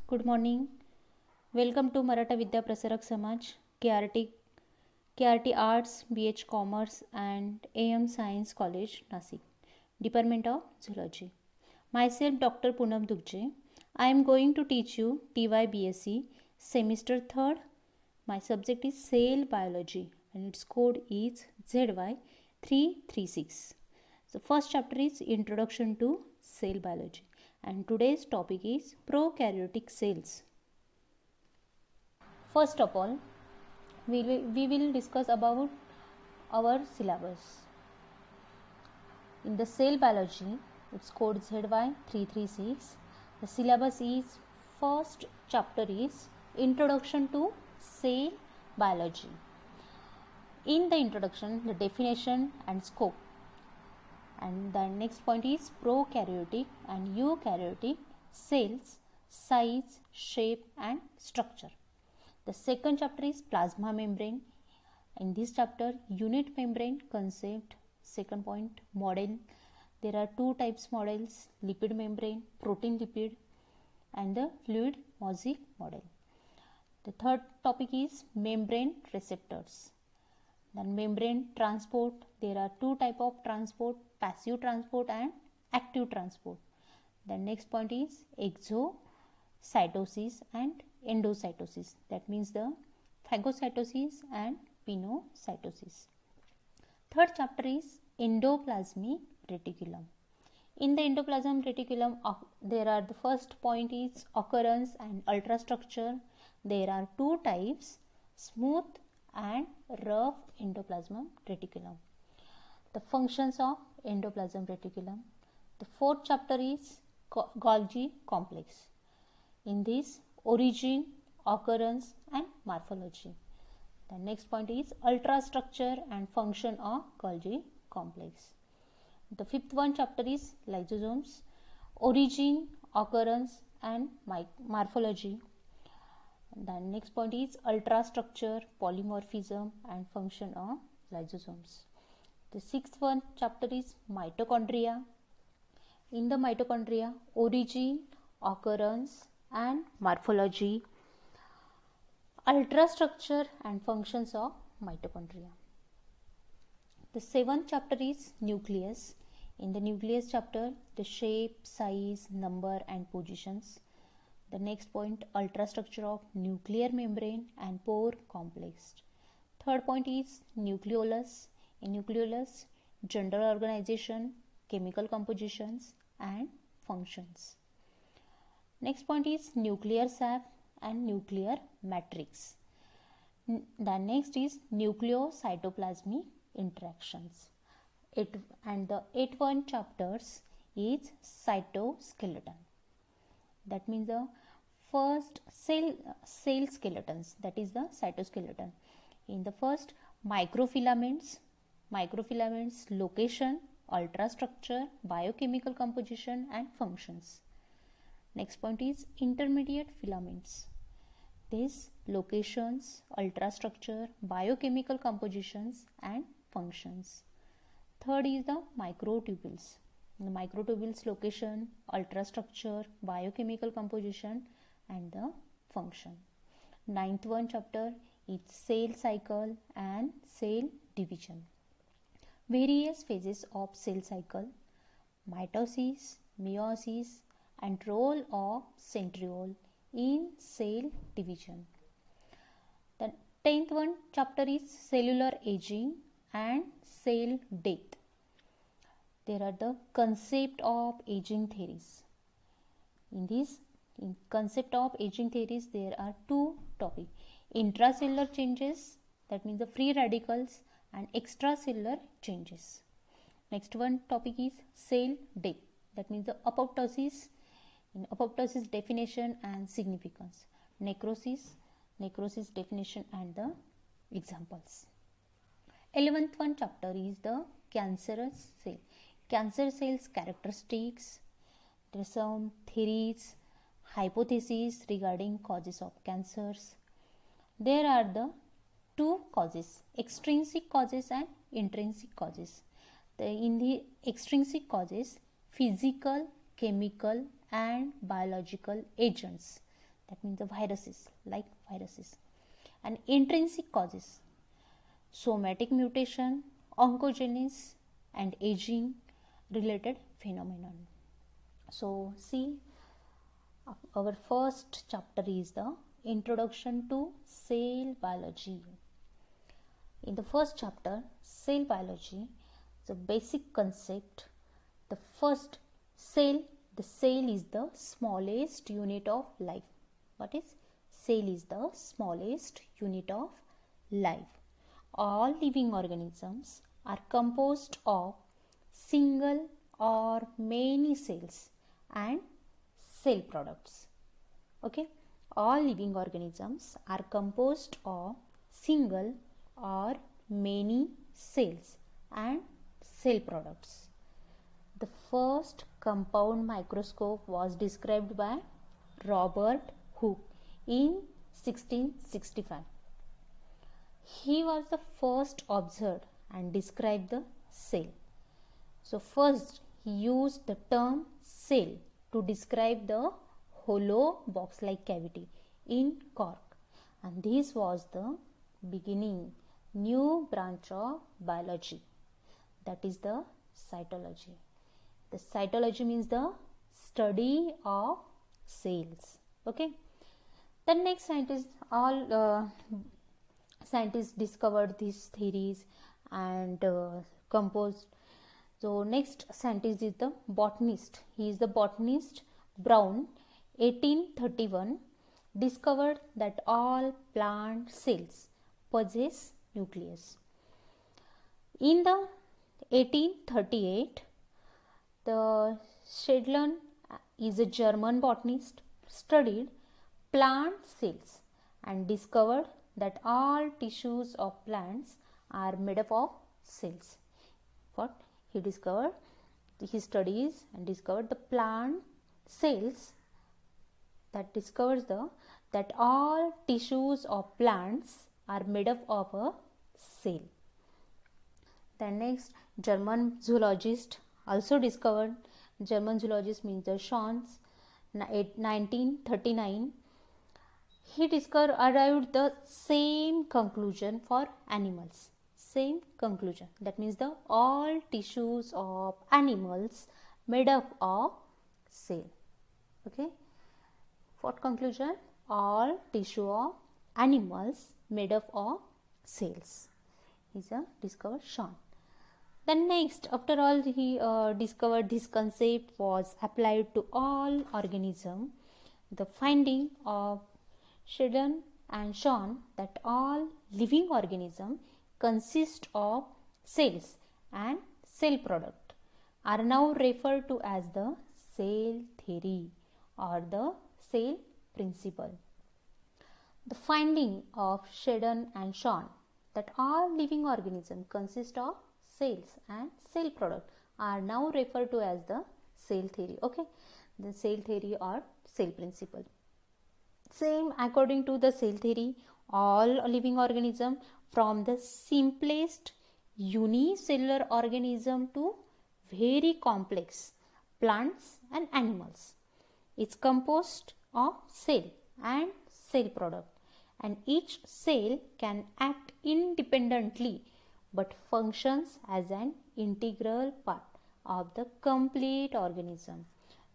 Good morning. Welcome to Maratha Vidya Prasarak Samaj, KRT Arts, BH Commerce and AM Science College, Nasik, Department of Zoology. Myself Dr. Poonam Dugje. I am going to teach you TY Semester 3rd. My subject is Cell Biology and its code is ZY336. So first chapter is Introduction to Cell Biology and today's topic is prokaryotic cells. First of all, we will discuss about our syllabus. In the cell biology, its code ZY336. The syllabus is first chapter is Introduction to Cell Biology. In the introduction, the definition and scope. And the next point is prokaryotic and eukaryotic cells, size, shape and structure. The second chapter is plasma membrane. In this chapter, unit membrane concept. Second point, model. There are two types models, lipid membrane, protein lipid and the fluid mosaic model. The third topic is membrane receptors. Then membrane transport. There are two types of transport, passive transport and active transport. The next point is exocytosis and endocytosis. That means the phagocytosis and pinocytosis. Third chapter is endoplasmic reticulum. In the endoplasmic reticulum, there are the first point is occurrence and ultrastructure. There are two types, smooth and rough endoplasmic reticulum. The functions of endoplasmic reticulum. The fourth chapter is Golgi complex. In this, origin, occurrence and morphology. The next point is ultrastructure and function of Golgi complex. The fifth one chapter is lysosomes, origin, occurrence and morphology. The next point is ultrastructure, polymorphism and function of lysosomes. The sixth one chapter is mitochondria. In the mitochondria, origin, occurrence and morphology, ultrastructure and functions of mitochondria. The seventh chapter is nucleus. In the nucleus chapter, the shape, size, number and positions. The next point, ultrastructure of nuclear membrane and pore complex. Third point is nucleolus. In nucleolus, general organization, chemical compositions and functions. Next point is nuclear sap and nuclear matrix. The next is nucleocytoplasmic interactions. And the eighth one chapters is cytoskeleton. That means the first cell skeletons, that is the cytoskeleton. In the first, microfilaments, location, ultrastructure, biochemical composition and functions. Next point is intermediate filaments. These locations, ultrastructure, biochemical compositions and functions. Third is the microtubules. The microtubules location, ultrastructure, biochemical composition and the function. Ninth one chapter is cell cycle and cell division. Various phases of cell cycle, mitosis, meiosis and role of centriole in cell division. The 10th one chapter is cellular aging and cell death. There are the concept of aging theories. In concept of aging theories, there are two topics. Intracellular changes, that means the free radicals, and extracellular changes. Next one topic is cell death, that means the apoptosis. In apoptosis definition and significance. Necrosis definition and the examples. 11th one chapter is the cancerous cell. Cancer cells characteristics. There are some theories, hypotheses regarding causes of cancers. There are the two causes, extrinsic causes and intrinsic causes. In the extrinsic causes, physical, chemical and biological agents. that means the viruses, like viruses. And intrinsic causes, somatic mutation, oncogenesis, and aging related phenomenon. So see, our first chapter is the introduction to cell biology. In the first chapter, cell biology, the basic concept, the first cell, the cell is the smallest unit of life. What is cell? Is the smallest unit of life. All living organisms are composed of single or many cells and cell products. Okay, all living organisms are composed of single or many cells and cell products. The first compound microscope was described by Robert Hooke in 1665. He was the first observed and described the cell. So first he used the term cell to describe the hollow box-like cavity in cork, and this was the beginning new branch of biology, that is the cytology. The cytology means the study of cells. Okay. The next scientists discovered these theories and composed. So next scientist is the botanist. He is the botanist Brown, 1831, discovered that all plant cells possess nucleus. In the 1838, the Schleiden is a German botanist, studied plant cells and discovered that all tissues of plants are made up of cells. What he discovered? He studies and discovered the plant cells, that discovers that all tissues of plants are made up of a cell. The next German zoologist also discovered, German zoologist means the Schwann, 1939. He arrived the same conclusion for animals. Same conclusion. That means the all tissues of animals made up of cell. Okay. What conclusion? All tissue of animals made up of cells. Is a discovered Schwann. Then next, after all, he discovered this concept was applied to all organisms. The finding of Schleiden and Schwann that all living organisms consist of cells and cell product are now referred to as the cell theory or the cell principle. The finding of Schleiden and Schwann that all living organisms consist of cells and cell product are now referred to as the cell theory. Okay, the cell theory or cell principle. Same according to the cell theory, all living organism from the simplest unicellular organism to very complex plants and animals, it's composed of cell and cell product, and each cell can act independently but functions as an integral part of the complete organism.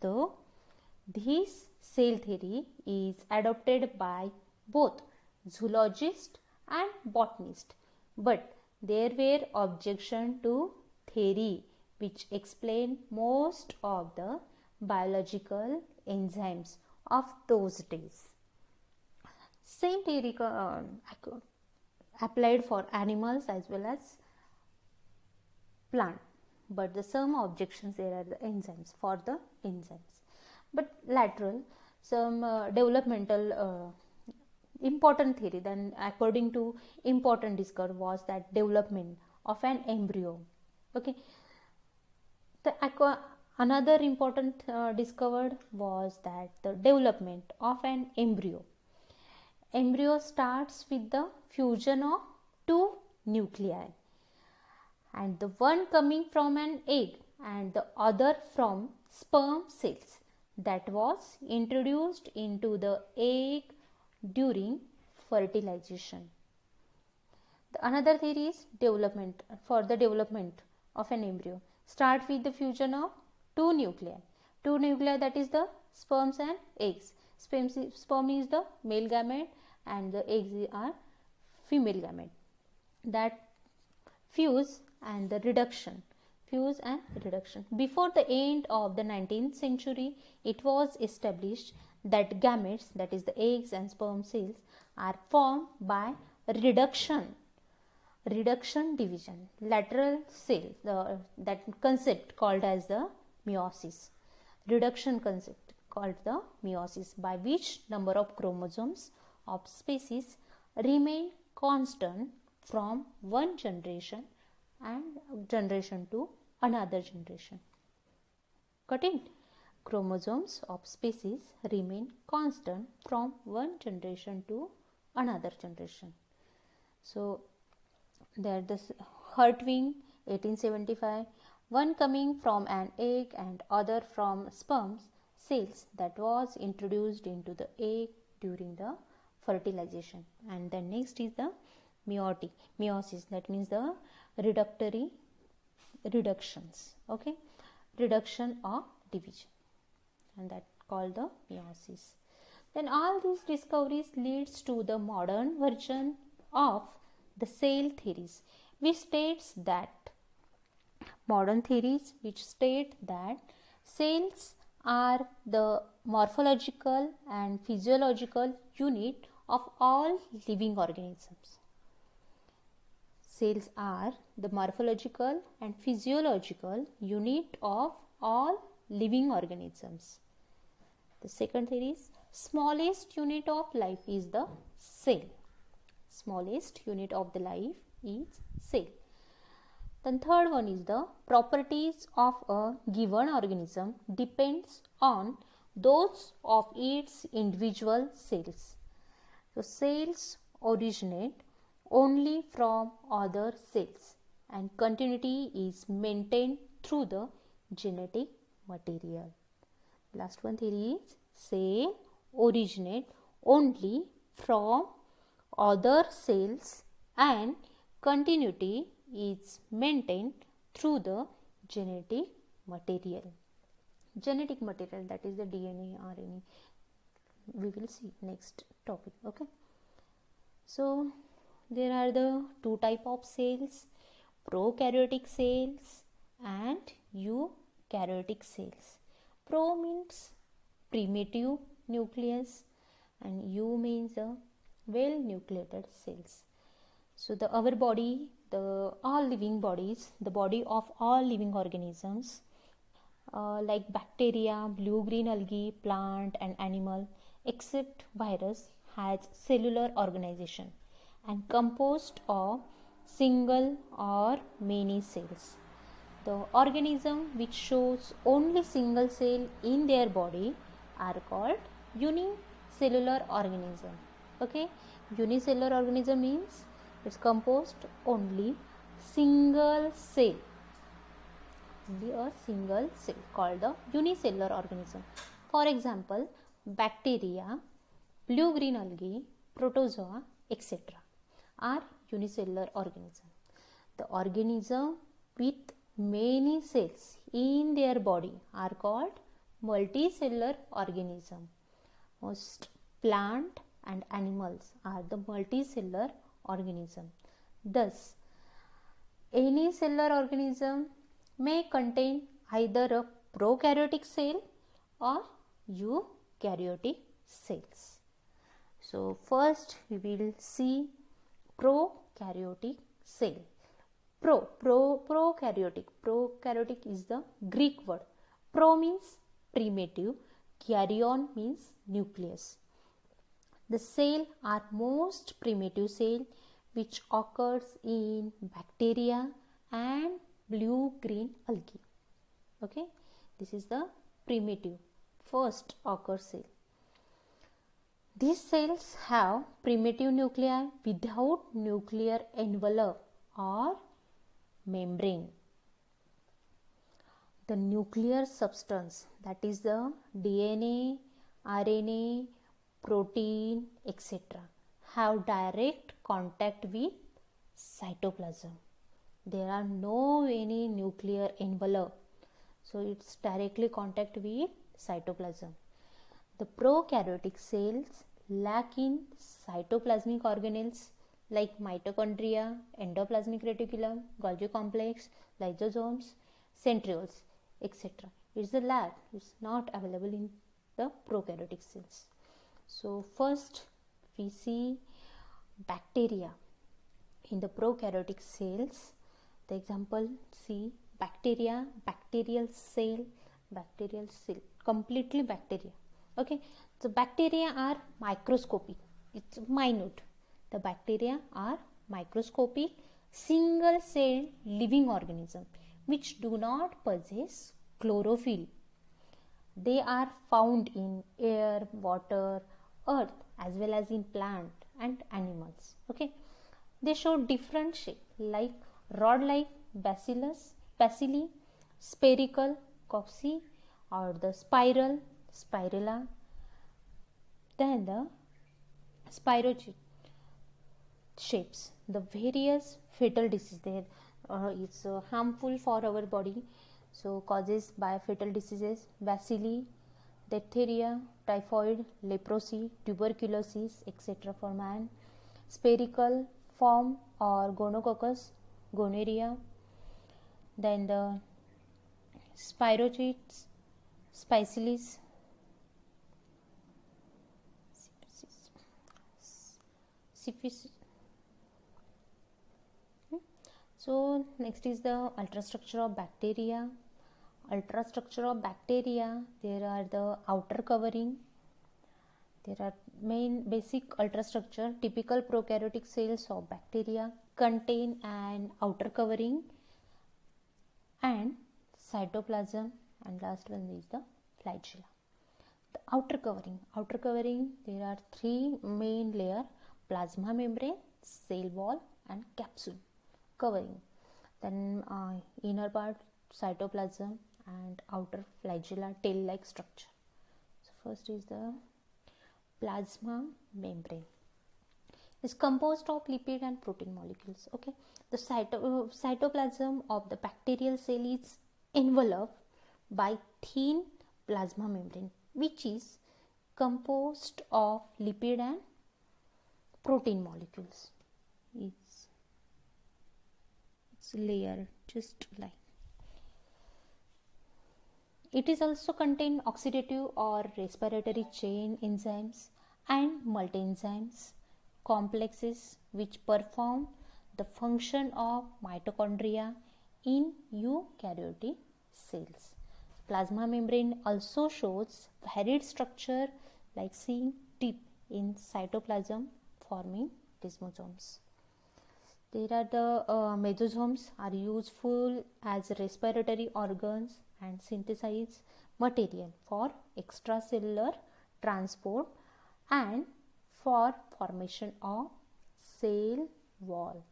Though this cell theory is adopted by both zoologists and botanists, but there were objections to theory which explain most of the biological enzymes of those days. Same theory applied for animals as well as plant, but the some objections there are the enzymes, for the enzymes. But lateral, some developmental important theory then according to important discovery was that development of an embryo. Okay, another important discovered was that the development of an embryo. Embryo starts with the fusion of two nuclei, and the one coming from an egg and the other from sperm cells. that was introduced into the egg during fertilization. Another theory is development. For the development of an embryo, start with the fusion of two nuclei. Two nuclei, that is the sperms and eggs. Sperm is the male gamete and the eggs are female gamete. That fuse and reduction. Before the end of the 19th century, it was established that gametes, that is the eggs and sperm cells, are formed by reduction division, lateral cell, that concept called as the meiosis. Reduction concept called the meiosis, by which number of chromosomes of species remain constant from one generation to another generation. Got it? Chromosomes of species remain constant from one generation to another generation. So there this Hertwig 1875, one coming from an egg and other from sperm cells that was introduced into the egg during the fertilization. And then next is the meiosis, that means the reductions, okay, reduction or division, and that called the meiosis. Then all these discoveries leads to the modern version of the cell theories, which states that cells are the morphological and physiological unit of all living organisms. Cells are the morphological and physiological unit of all living organisms. The second theory is smallest unit of life is the cell. Smallest unit of the life is cell. Then third one is the properties of a given organism depends on those of its individual cells. So cells originate only from other cells and continuity is maintained through the genetic material. Last one theory is cell originate only from other cells and continuity is maintained through the genetic material. Genetic material, that is the DNA, RNA. We will see next topic. Okay. So there are the two type of cells, prokaryotic cells and eukaryotic cells. Pro means primitive nucleus and U means the well nucleated cells. So our body, all living bodies, the body of all living organisms like bacteria, blue-green algae, plant and animal, except virus, has cellular organization and composed of single or many cells. The organism which shows only single cell in their body are called unicellular organism. Okay, unicellular organism means it's composed only single cell, only a single cell, called the unicellular organism. For example, bacteria, blue-green algae, protozoa, etc. are unicellular organism. The organism with many cells in their body are called multicellular organism. Most plant and animals are the multicellular organism. Thus, any cellular organism may contain either a prokaryotic cell or eukaryotic cells. So first we will see prokaryotic cell. Prokaryotic is the Greek word. Pro means primitive, karyon means nucleus. The cell are most primitive cell which occurs in bacteria and blue-green algae. Okay, this is the primitive first occur cell. These cells have primitive nuclei without nuclear envelope or membrane. the nuclear substance, that is the DNA, RNA, protein, etc., have direct contact with cytoplasm. There are no any nuclear envelope, so it's directly contact with cytoplasm. The prokaryotic cells lack in cytoplasmic organelles like mitochondria, endoplasmic reticulum, Golgi complex, lysosomes, centrioles, etc. It's a lack, it's not available in the prokaryotic cells. So first we see bacteria in the prokaryotic cells. The example, see bacteria, bacterial cell, completely bacteria. Okay, so bacteria are microscopic, it's minute. The bacteria are microscopic, single cell living organism which do not possess chlorophyll. They are found in air, water, earth, as well as in plant and animals. Okay, they show different shape like rod-like bacilli, spherical cocci, or the spiral spirilla, then the spirochete shapes. The various fatal diseases there, it's harmful for our body, so causes by fatal diseases: bacilli, diphtheria, typhoid, leprosy, tuberculosis, etc. for man; spherical form or gonococcus, gonorrhea; then the spirochetes, spicelis, syphilis. So next is the ultrastructure of bacteria. Ultrastructure of bacteria, there are the outer covering. There are main basic ultrastructure. Typical prokaryotic cells of bacteria contain an outer covering and cytoplasm, and last one is the flagella. The outer covering, there are three main layer: plasma membrane, cell wall, and capsule covering. Then inner part cytoplasm and outer flagella, tail like structure. So first is the plasma membrane. Is composed of lipid and protein molecules. Okay, the cytoplasm of the bacterial cell is enveloped by thin plasma membrane, which is composed of lipid and protein molecules. It's layer just like. It is also contain oxidative or respiratory chain enzymes and multi-enzymes complexes which perform the function of mitochondria in eukaryotic cells. Plasma membrane also shows varied structure like seeing tip in cytoplasm forming desmosomes. There are the mesosomes are useful as respiratory organs and synthesize material for extracellular transport and for formation of cell wall.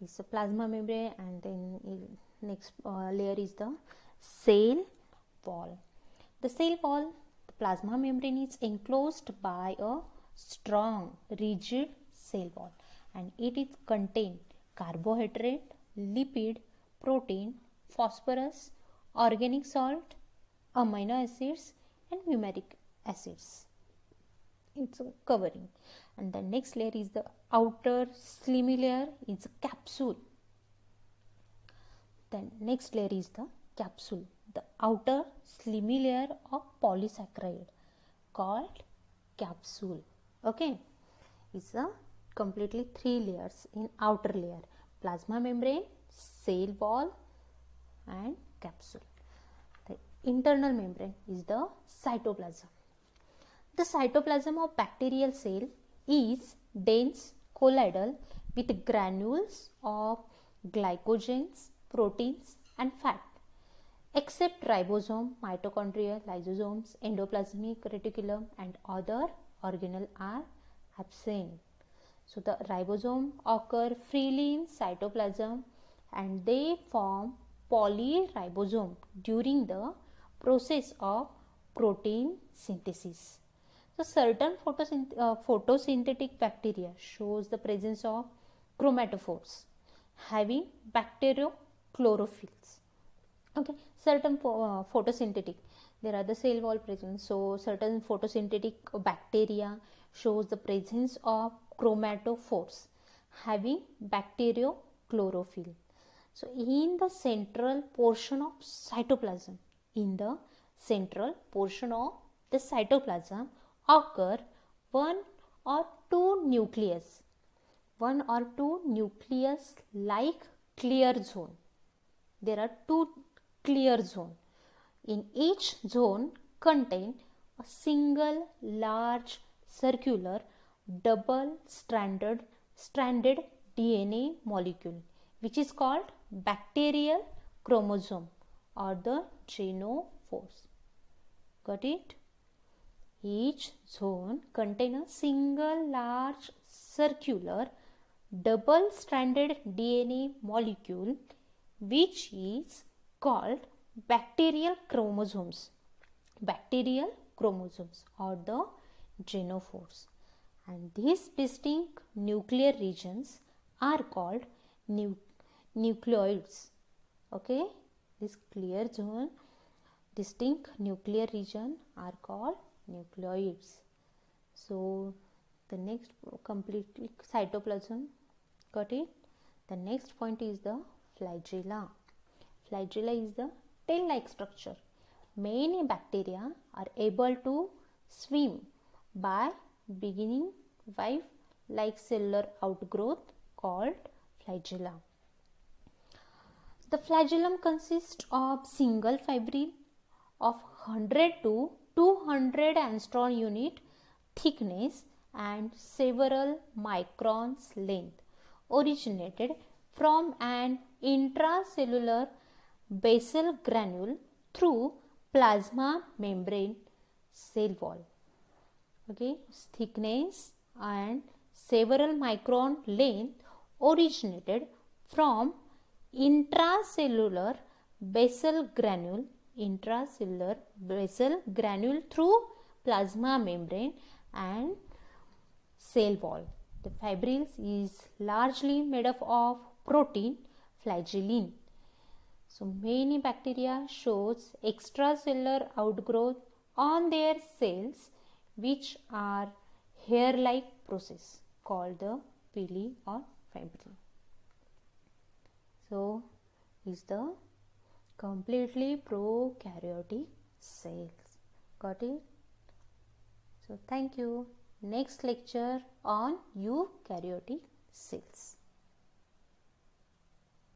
This is a plasma membrane, and then next layer is the cell wall. The cell wall, the plasma membrane is enclosed by a strong rigid cell wall, and it is contain carbohydrate, lipid, protein, phosphorus, organic salt, amino acids, and numeric acids. It's a covering. And the next layer is the outer slimy layer, is a capsule. Then next layer is the capsule, the outer slimy layer of polysaccharide called capsule. Okay, it's a completely three layers in outer layer: plasma membrane, cell wall, and capsule. The internal membrane is the cytoplasm. The cytoplasm of bacterial cell is dense colloidal with granules of glycogens, proteins, and fat. Except ribosome, mitochondria, lysosomes, endoplasmic reticulum, and other organelles are absent. So the ribosome occur freely in cytoplasm and they form polyribosome during the process of protein synthesis. So certain photosynthetic bacteria shows the presence of chromatophores having bacteriochlorophylls. Okay, certain photosynthetic, there are the cell wall presence. So certain photosynthetic bacteria shows the presence of chromatophores having bacteriochlorophyll. So in the central portion of cytoplasm, occur one or two nucleus like clear zone. There are two clear zone. In each zone contain a single large circular double stranded DNA molecule, which is called bacterial chromosome or the genophores. Got it? Each zone contain a single large circular double stranded DNA molecule, which is called bacterial chromosomes or the genophores. And these distinct nuclear regions are called nucleoids. Okay, this clear zone distinct nuclear region are called nucleoids. So the next completely cytoplasm, got it? The next point is the flagella. Flagella is the tail-like structure. Many bacteria are able to swim by beginning valve-like cellular outgrowth called flagella. The flagellum consists of single fibril of 100 to 200 angstrom unit thickness and several microns length, originated from an intracellular basal granule through plasma membrane cell wall. Okay, thickness and several micron length originated from intracellular basal granule through plasma membrane and cell wall. The fibrils is largely made up of protein flagellin. So many bacteria shows extracellular outgrowth on their cells, which are hair-like process called the villi or fibril. So is the completely prokaryotic cells. Got it? So thank you. Next lecture on eukaryotic cells.